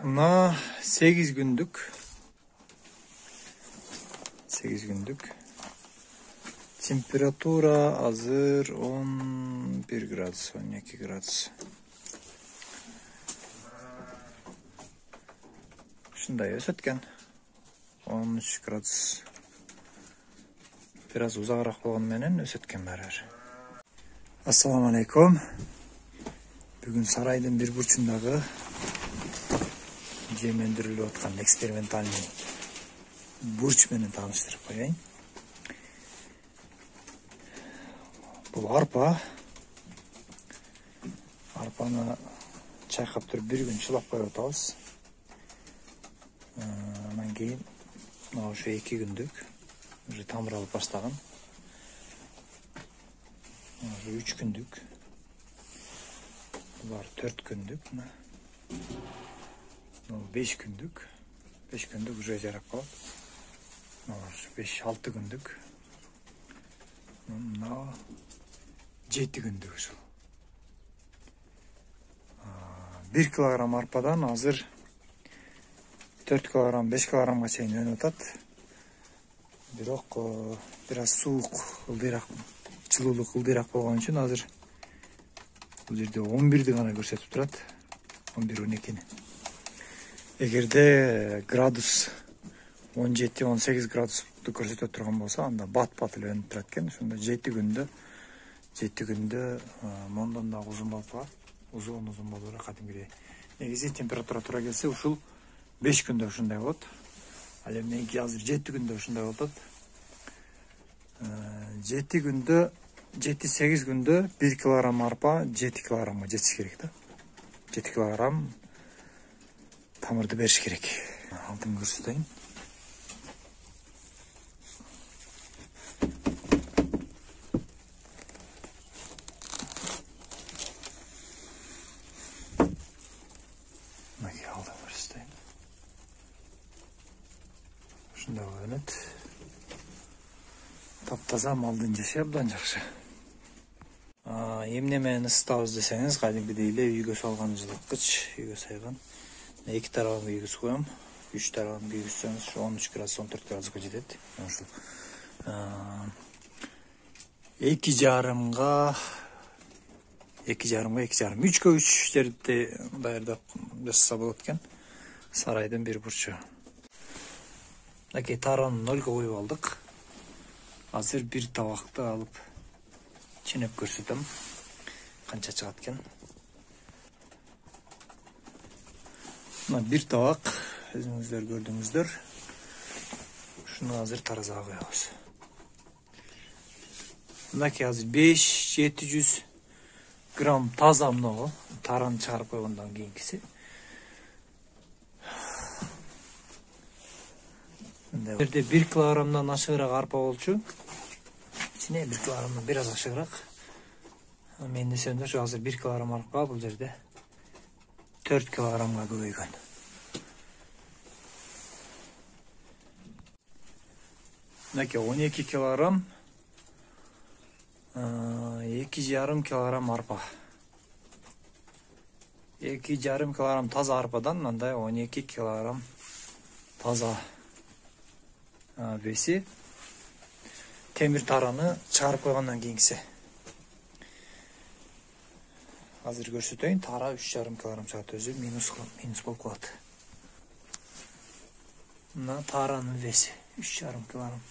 Mına 8 gündük. 8 gündük. Temperatura hazır 11 gradus, 12 gradus. Şunday ösötken 13 gradus. Biraz uzağırak bolgonu menen ösötken beraber. Assalamu alaikum. Bugün saraydın bir burçundagı жемендирилип аткан экспериментальный бурч менен тааныштырып коеюн. Бул арпа. Арпаны чайкап туруп bir күн чылап коюп атабыз. Анан кийин мына ошо 2 күндүк уже тамыр алып баштаган. 3 күндүк. Булар 4 күндүк. 5 gündük. 5 gündük уже жарап калат. 5-6 gündük. 7 gündük ушул. 1 килограмм арпадан азыр 4 килограмм, 5 килограммга чейин өнүп атат. Бирок бир аз суук, ылдыйраак, жылуулук ылдыйраак болгон үчүн азыр бул жерде 11ди гана көрсөтүп турат. 11-12. Эгерде градус 17-18 градусту көрсөтө турган болсо, анда бат-бат эле өнүп турат экен. Ошондо 7 күндө мондан да узун болуп калат. Узун болуп эле кадимгидей. Негизи температура туура келсе, ушул 5 күндө ушундай болот. Ал эми азыр 7 күндө ушундай болот. 7 күндө, 7-8 күндө 1 килограмм арпа 7 килограммга жетиш керек да. 7 килограмм тамырды бериш керек. Алтын көрсөтөйүн. Мына алтын көрсөтөйүн. Ушундай болот. Таптаза малдын жашы абдан жакшы. Эмне менен ысытабыз десеңиз, кадимгидей эле үйгө салган жылыткыч, үйгө сайган. 2 тарабын күйгүз коем. 3 тарабын күйгүзсөңүз 13 градус, 14 градуска жетет. Ошол 2,5-га 3/3 жерде даярдап жасаса болот экен. Сарайдын bir бурчу. Аке тараны 0 коюп алдык. Азыр bir табакты алып ченеп көрсөтөм. Канча чыгат экен. Bir tabak, özünüzler gördüğünüzdür. Şunu hazır tarazaya koyuyoruz. Bundaki hazır 5-700 gram tazamlı o. Taranı çıkarıp koyduğundan keyinkisi. Bir de 1 kilogramdan aşağırak arpa olçu. İçine 1 kilogramdan biraz aşağırak. Men desem şu hazır 1 kilogram arpa bu yerde 4 kilogramga көбөйгөн. Мынакей 12 килограмм, 2,5 килограмм арпа. 2,5 килограмм таза арпадан мындай 12 килограмм таза беси темир тараны чыгарып койгондон кийинкиси. Hazır көрсөтөйүн, тара 3,5 килограмм чыгат, өзү минус болуп калат. Мына таранын веси 3,5 килограмм.